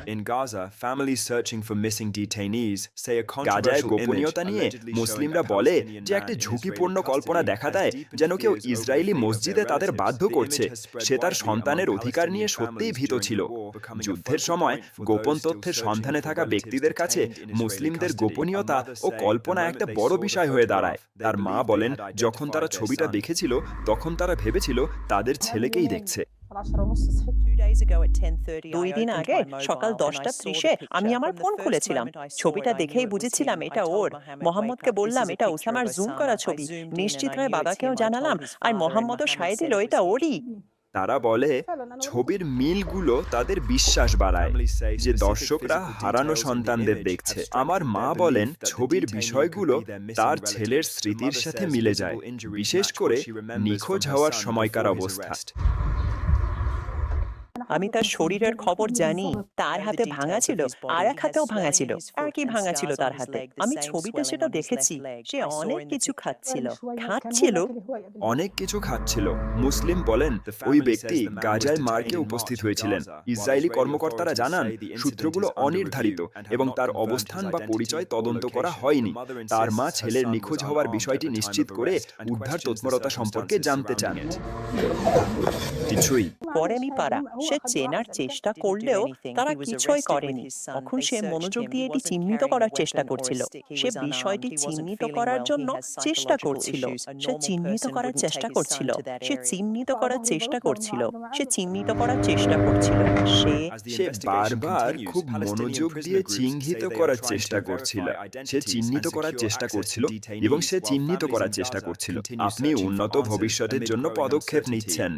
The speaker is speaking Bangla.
In Gaza, families searching for missing detainees say a গাজায় controversial গোপনীয়তা image নিয়ে allegedly showing মুসলিমরা a বলে Palestinian যে man একটা in ঝুঁকিপূর্ণ Israeli কল্পনা custody দেখা has দেয় deepened যেন কেউ fears over the Israeli fate of their মসজিদে তাদের relatives. বাধ্য The করছে image has spread সে তার widely সন্তানের among অধিকার নিয়ে Palestinian সত্যিই families ভীত during ছিল। the war, becoming a যুদ্ধের focal সময় point for গোপন those still তথ্যের searching সন্ধানে for থাকা relatives ব্যক্তিদের কাছে detained in Israeli মুসলিমদের custody. A গোপনীয়তা mother O saying the Kalpana moment একটা they বড় saw the বিষয় হয়ে দাঁড়ায়। photograph, they তার মা believed they বলেন had যখন তারা identified their ছবিটা son. দেখেছিল তখন তারা ভেবেছিল তাদের ছেলেকেই দেখছে। 2 দিন আগে সকাল 10:30 আমি আমার ফোন খুলেছিলাম। ছবিটা দেখেই বুঝেছিলাম এটা ওর। মোহাম্মদকে বললাম এটা ওসামার জুম করা ছবি। নিশ্চিত হয়ে বাবাকেও জানালাম, আর মোহাম্মদও সায় দিল এটা ওরই। তারা বলে ছবির মিলগুলো তাদের বিশ্বাস বাড়ায় যে দর্শকরা হারানো সন্তানদের দেখছে। আমার মা বলেন ছবির বিষয়গুলো তার ছেলের স্মৃতির সাথে মিলে যায়, বিশেষ করে নিখোঁজ হওয়ার সময়কার অবস্থা। আমি তার শরীরের খবর জানি। তার হাতে ভাঙা ছিল, আর এক হাতেও ভাঙা ছিল। আর কি ভাঙা ছিল তার হাতে? আমি ছবিতে সেটা দেখেছি। সে অনেক কিছু খাচ্ছিল। অনেক কিছু খাচ্ছিল। মুসলিম বলেন ওই ব্যক্তি গাজায় মার্কে উপস্থিত হয়েছিলেন। ইসরায়েলি কর্মকর্তারা জানান সূত্রগুলো অনির্ধারিত এবং তার অবস্থান বা পরিচয় তদন্ত করা হয়নি। তার মা ছেলের নিখোঁজ হওয়ার বিষয়টি নিশ্চিত করে উদ্ধার তৎপরতা সম্পর্কে জানতে চান। কিছুই করেনি পারা। সে চেনার চেষ্টা করলেও তারা কিছুই করেনি। তখন সে মনোযোগ দিয়ে এটি চিহ্নিত করার চেষ্টা করছিল। সে বিষয়টি চিহ্নিত করার জন্য চেষ্টা করছিল। সে চিহ্নিত করার চেষ্টা করছিল। সে চিহ্নিত করার চেষ্টা করছিল। সে চিহ্নিত করার চেষ্টা করছিল। সে বারবার খুব মনোযোগ দিয়ে চিহ্নিত করার চেষ্টা করছিল। সে চিহ্নিত করার চেষ্টা করছিল এবং সে চিহ্নিত করার চেষ্টা করছিল। আপনি উন্নত ভবিষ্যতের জন্য পদক্ষেপ নিচ্ছেন।